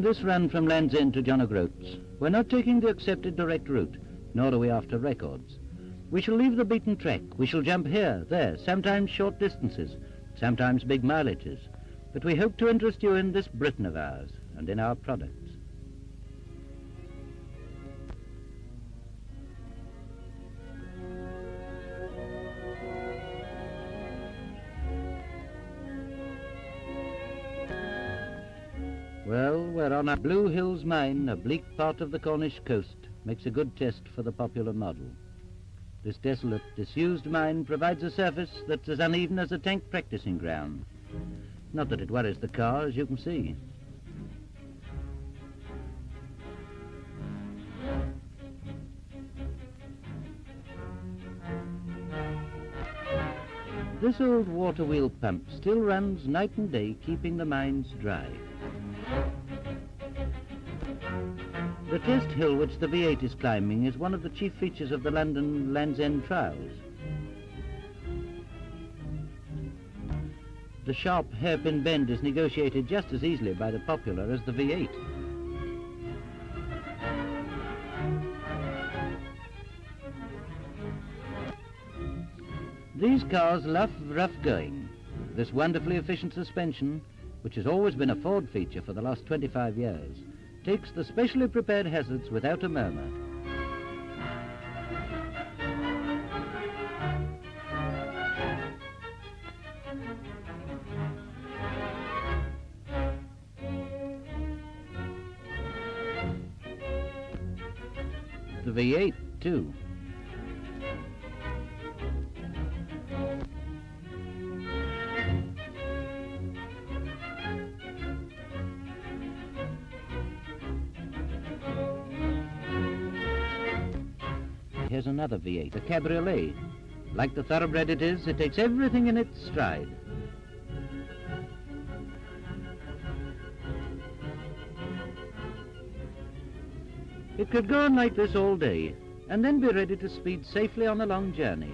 In this run from Land's End to John O'Groats, we're not taking the accepted direct route, nor are we after records. We shall leave the beaten track. We shall jump here, there, sometimes short distances, sometimes big mileages. But we hope to interest you in this Britain of ours and in our products. Well, we're on a Blue Hills mine, a bleak part of the Cornish coast. Makes a good test for the popular model. This desolate, disused mine provides a surface that's as uneven as a tank practicing ground. Not that it worries the car, as you can see. This old water wheel pump still runs night and day, keeping the mines dry. The test hill which the V8 is climbing is one of the chief features of the London Land's End trials. The sharp hairpin bend is negotiated just as easily by the Popular as the V8. These cars love rough going. This wonderfully efficient suspension, which has always been a Ford feature for the last 25 years, takes the specially prepared hazards without a murmur. The V8, too. Here's another V8, a cabriolet. Like the thoroughbred it is, it takes everything in its stride. It could go on like this all day, and then be ready to speed safely on a long journey.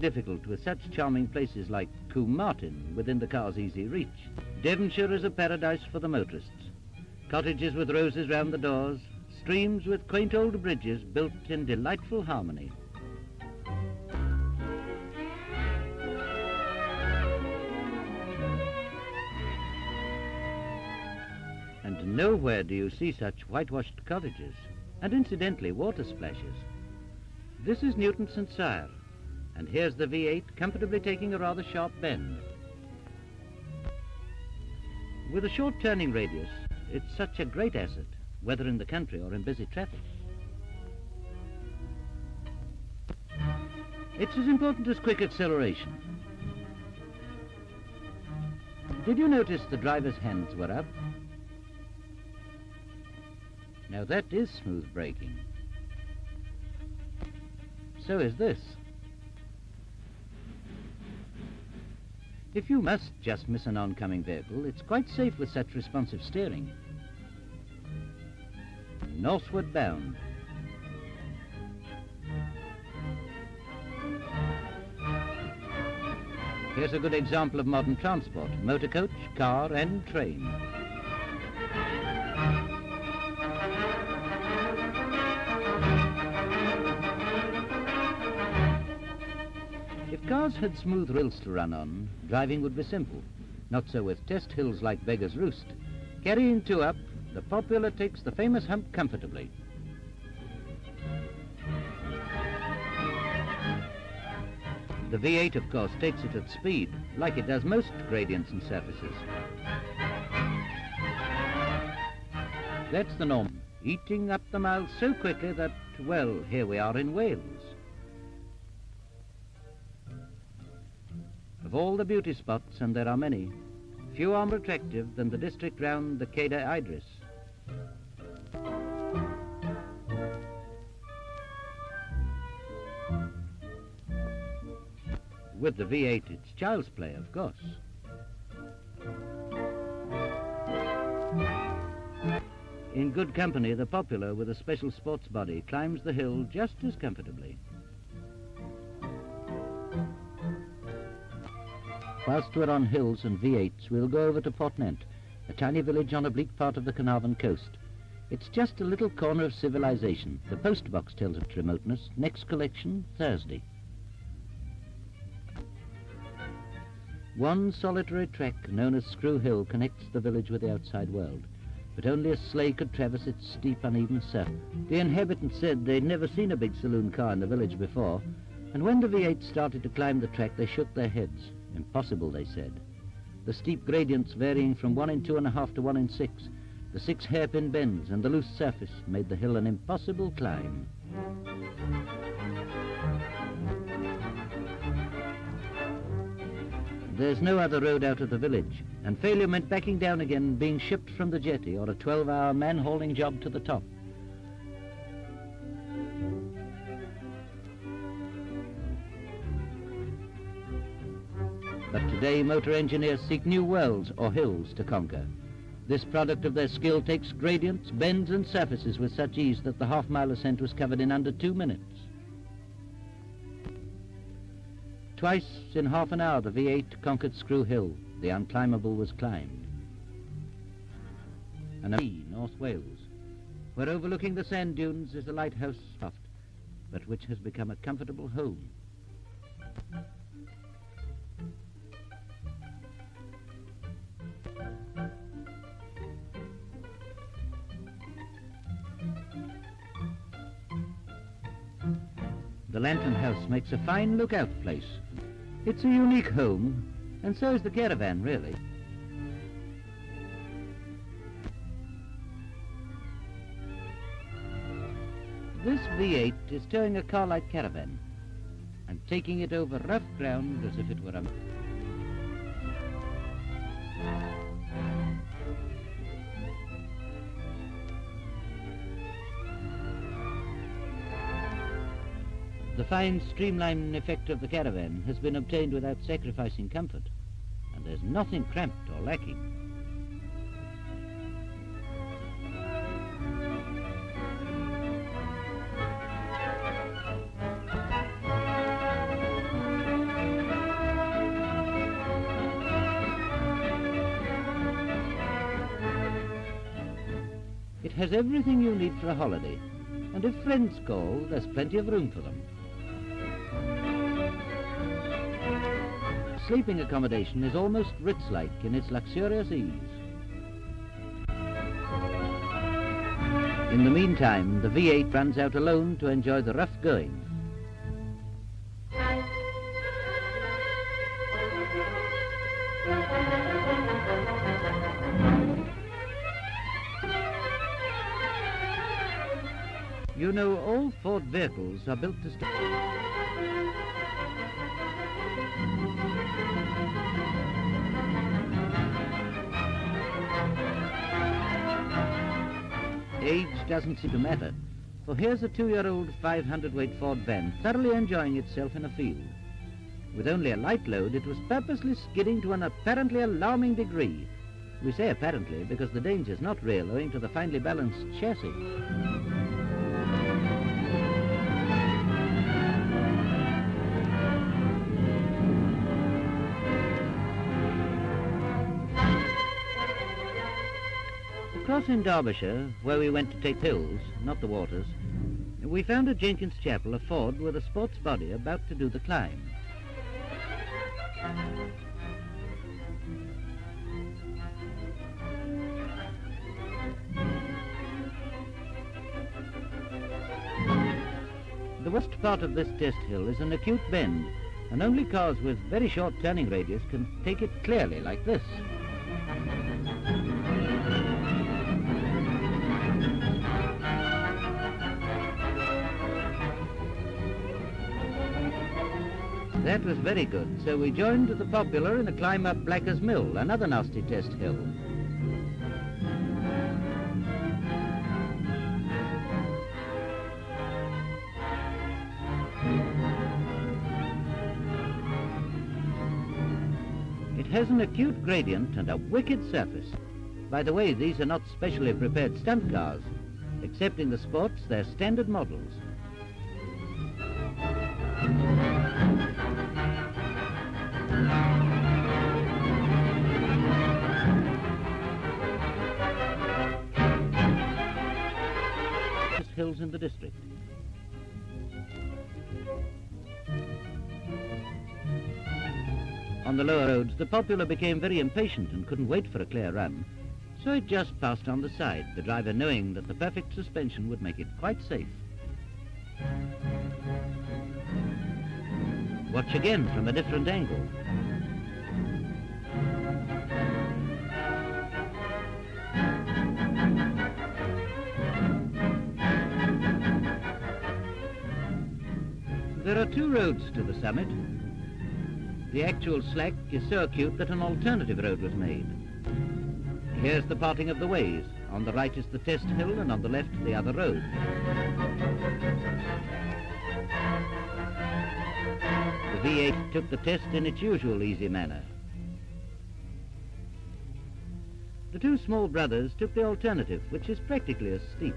Difficult with such charming places like Combe Martin within the car's easy reach. Devonshire is a paradise for the motorists. Cottages with roses round the doors, streams with quaint old bridges built in delightful harmony. And nowhere do you see such whitewashed cottages, and incidentally water splashes. This is Newton St. Cyr. And here's the V8 comfortably taking a rather sharp bend. With a short turning radius, it's such a great asset, whether in the country or in busy traffic. It's as important as quick acceleration. Did you notice the driver's hands were up? Now that is smooth braking. So is this. If you must just miss an oncoming vehicle, it's quite safe with such responsive steering. Northward bound. Here's a good example of modern transport: motor coach, car and train. If cars had smooth rails to run on, driving would be simple. Not so with test hills like Beggar's Roost. Carrying two up, the Popular takes the famous hump comfortably. The V8, of course, takes it at speed, like it does most gradients and surfaces. That's the norm, eating up the miles so quickly that, well, here we are in Wales. Of all the beauty spots, and there are many, few are more attractive than the district round the Ceda Idris. With the V8, it's child's play, of course. In good company, the popular with a special sports body climbs the hill just as comfortably. Whilst we're on hills and V8s, we'll go over to Portnent, a tiny village on a bleak part of the Carnarvon coast. It's just a little corner of civilization. The post box tells of its remoteness. Next collection, Thursday. One solitary track, known as Screw Hill, connects the village with the outside world, but only a sleigh could traverse its steep, uneven surface. The inhabitants said they'd never seen a big saloon car in the village before, and when the V8 started to climb the track, they shook their heads. Impossible, they said. The steep gradients varying from 1 in 2.5 to 1 in 6, the 6 hairpin bends and the loose surface made the hill an impossible climb. There's no other road out of the village, and failure meant backing down again and being shipped from the jetty or a 12-hour man-hauling job to the top. But today motor engineers seek new worlds or hills to conquer. This product of their skill takes gradients, bends and surfaces with such ease that the half-mile ascent was covered in under 2 minutes. Twice in half an hour the V8 conquered Screw Hill. The unclimbable was climbed. And North Wales, where overlooking the sand dunes is a lighthouse loft, but which has become a comfortable home. The Lantern House makes a fine lookout place. It's a unique home, and so is the caravan, really. This V8 is towing a car-like caravan and taking it over rough ground as if it were a... The fine streamline effect of the caravan has been obtained without sacrificing comfort, and there's nothing cramped or lacking. It has everything you need for a holiday, and if friends call, there's plenty of room for them. Sleeping accommodation is almost Ritz-like in its luxurious ease. In the meantime, the V8 runs out alone to enjoy the rough going. You know, all Ford vehicles are built to stop. Age doesn't seem to matter, for here's a 2-year-old 500-weight Ford van thoroughly enjoying itself in a field. With only a light load, it was purposely skidding to an apparently alarming degree. We say apparently because the danger's not real owing to the finely balanced chassis. Across in Derbyshire, where we went to take pills, not the waters, we found at Jenkins Chapel a Ford with a sports body about to do the climb. The worst part of this test hill is an acute bend, and only cars with very short turning radius can take it clearly like this. That was very good, so we joined the popular in a climb up Blackers Mill, another nasty test hill. It has an acute gradient and a wicked surface. By the way, these are not specially prepared stunt cars. Except in the sports, they're standard models. Hills in the district. On the lower roads, the popular became very impatient and couldn't wait for a clear run, so it just passed on the side, the driver knowing that the perfect suspension would make it quite safe. Watch again from a different angle. There are two roads to the summit. The actual slack is so acute that an alternative road was made. Here's the parting of the ways. On the right is the test hill and on the left the other road. The V8 took the test in its usual easy manner. The two small brothers took the alternative, which is practically as steep.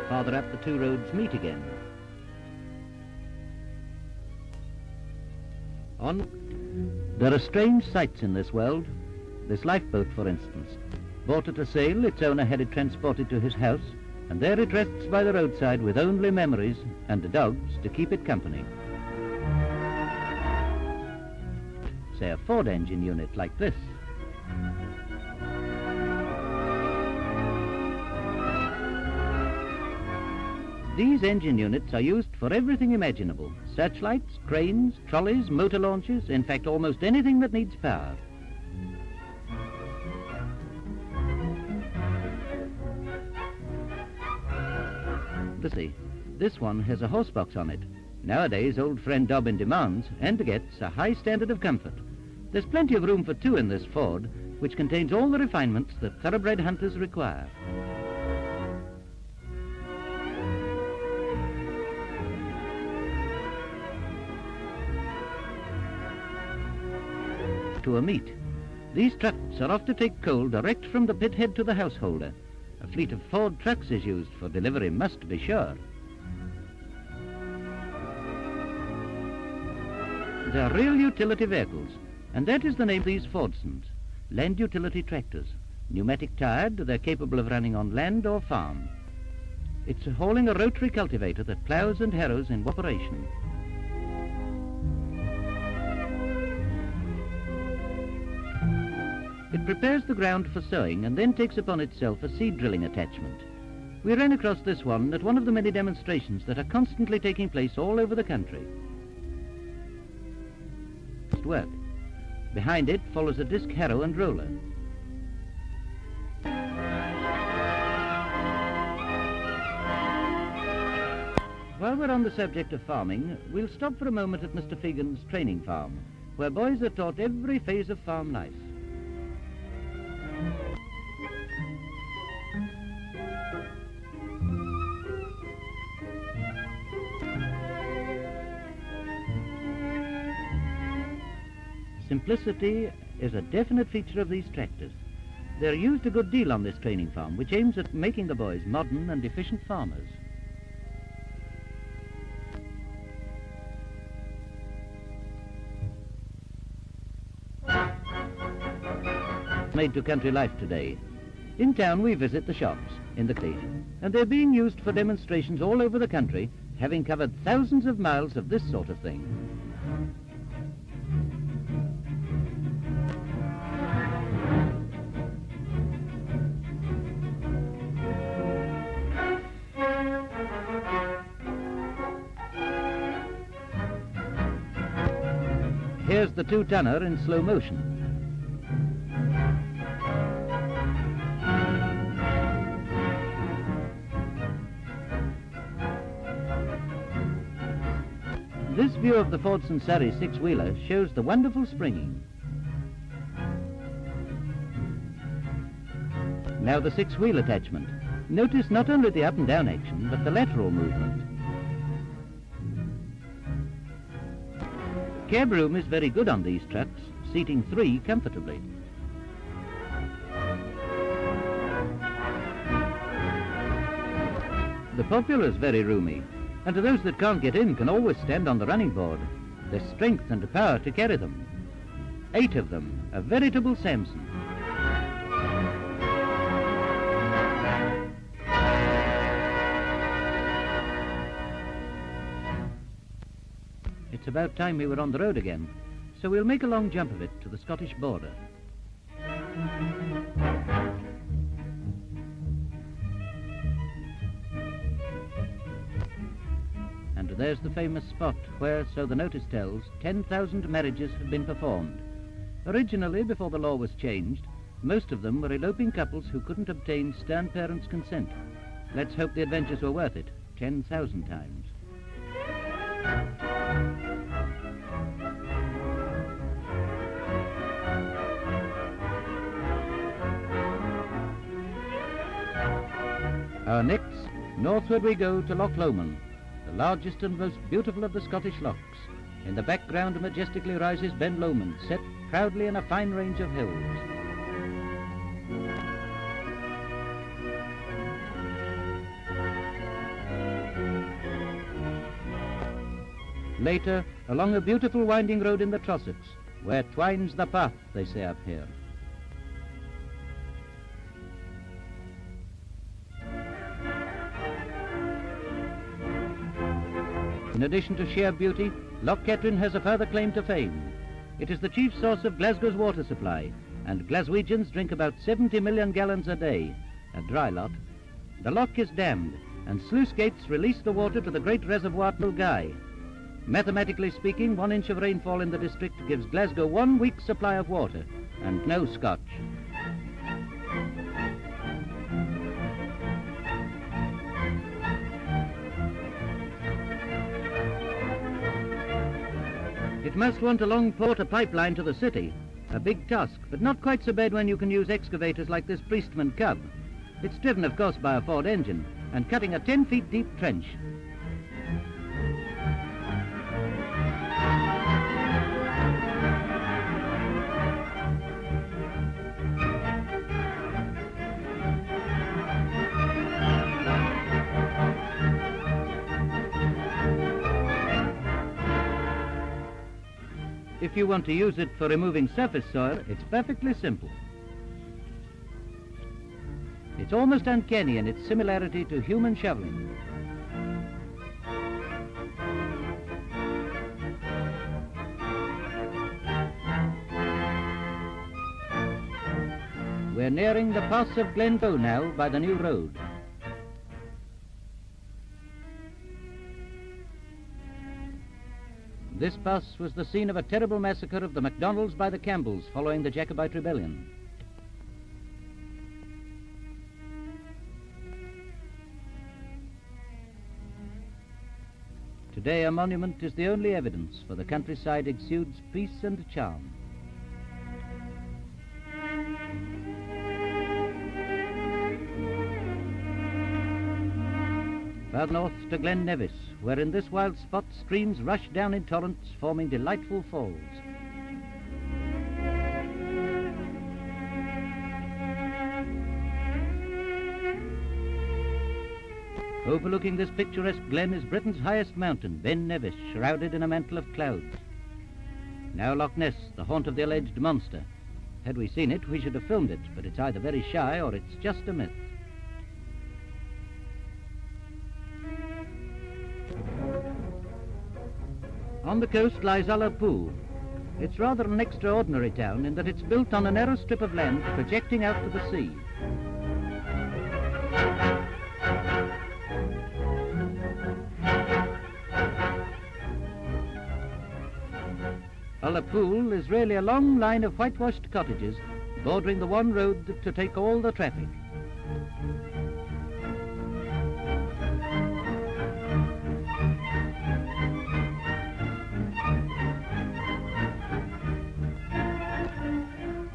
Farther up, the two roads meet again. There are strange sights in this world. This lifeboat, for instance. Bought at a sale, its owner had it transported to his house, and there it rests by the roadside with only memories and the dogs to keep it company. Say a Ford engine unit like this. These engine units are used for everything imaginable. Searchlights, cranes, trolleys, motor launches, in fact almost anything that needs power. This one has a horse box on it. Nowadays, old friend Dobbin demands and gets a high standard of comfort. There's plenty of room for two in this Ford, which contains all the refinements that thoroughbred hunters require. To a meet. These trucks are off to take coal direct from the pit head to the householder. A fleet of Ford trucks is used for delivery, must be sure. They are real utility vehicles, and that is the name of these Fordsons, land utility tractors. Pneumatic tired, they're capable of running on land or farm. It's hauling a rotary cultivator that plows and harrows in operation. It prepares the ground for sowing and then takes upon itself a seed drilling attachment. We ran across this one at one of the many demonstrations that are constantly taking place all over the country. Work. Behind it follows a disc harrow and roller. While we're on the subject of farming, we'll stop for a moment at Mr. Fegan's training farm, where boys are taught every phase of farm life. Simplicity is a definite feature of these tractors. They're used a good deal on this training farm, which aims at making the boys modern and efficient farmers. Made to country life today. In town we visit the shops in the city, and they're being used for demonstrations all over the country, having covered thousands of miles of this sort of thing. Here's the two-tonner in slow motion. This view of the Fordson Surrey six-wheeler shows the wonderful springing. Now the six-wheel attachment. Notice not only the up and down action, but the lateral movement. Cab room is very good on these trucks, seating 3 comfortably. The Popular's very roomy, and to those that can't get in can always stand on the running board. There's strength and power to carry them. 8 of them, a veritable Samson. It's about time we were on the road again, so we'll make a long jump of it to the Scottish border. And there's the famous spot where, so the notice tells, 10,000 marriages have been performed. Originally, before the law was changed, most of them were eloping couples who couldn't obtain stern parents' consent. Let's hope the adventures were worth it, 10,000 times. Our next, northward we go to Loch Lomond, the largest and most beautiful of the Scottish lochs. In the background majestically rises Ben Lomond, set proudly in a fine range of hills. Later, along a beautiful winding road in the Trossachs, where twines the path, they say up here. In addition to sheer beauty, Loch Katrine has a further claim to fame. It is the chief source of Glasgow's water supply, and Glaswegians drink about 70 million gallons a day, a dry lot. The loch is dammed, and sluice gates release the water to the great reservoir at Mulgai. Mathematically speaking, 1 inch of rainfall in the district gives Glasgow 1 week's supply of water, and no scotch. It must want a long porter pipeline to the city. A big task, but not quite so bad when you can use excavators like this Priestman Cub. It's driven, of course, by a Ford engine, and cutting a 10 feet deep trench. If you want to use it for removing surface soil, it's perfectly simple. It's almost uncanny in its similarity to human shoveling. We're nearing the pass of Glenbow now by the new road. This pass was the scene of a terrible massacre of the MacDonalds by the Campbells following the Jacobite Rebellion. Today a monument is the only evidence, for the countryside exudes peace and charm. Further north to Glen Nevis, where in this wild spot streams rush down in torrents, forming delightful falls. Overlooking this picturesque glen is Britain's highest mountain, Ben Nevis, shrouded in a mantle of clouds. Now Loch Ness, the haunt of the alleged monster. Had we seen it, we should have filmed it, but it's either very shy or it's just a myth. On the coast lies Ullapool. It's rather an extraordinary town in that it's built on a narrow strip of land projecting out to the sea. Ullapool is really a long line of whitewashed cottages bordering the one road to take all the traffic.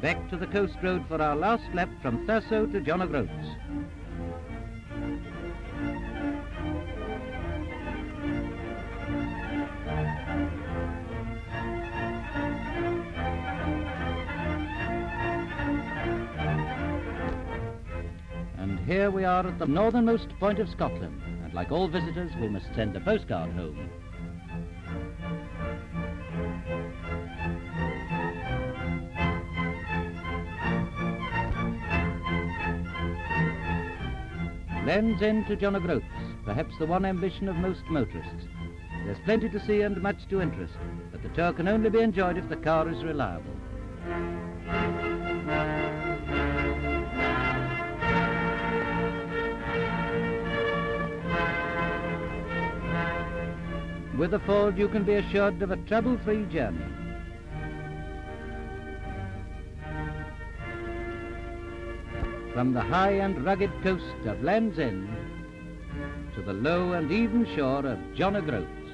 Back to the coast road for our last lap from Thurso to John o' Groats. And here we are at the northernmost point of Scotland, and like all visitors, we must send a postcard home. Land's End to John O'Groats, perhaps the one ambition of most motorists. There's plenty to see and much to interest, but the tour can only be enjoyed if the car is reliable. With a Ford, you can be assured of a trouble-free journey. From the high and rugged coast of Land's End to the low and even shore of John O'Groats.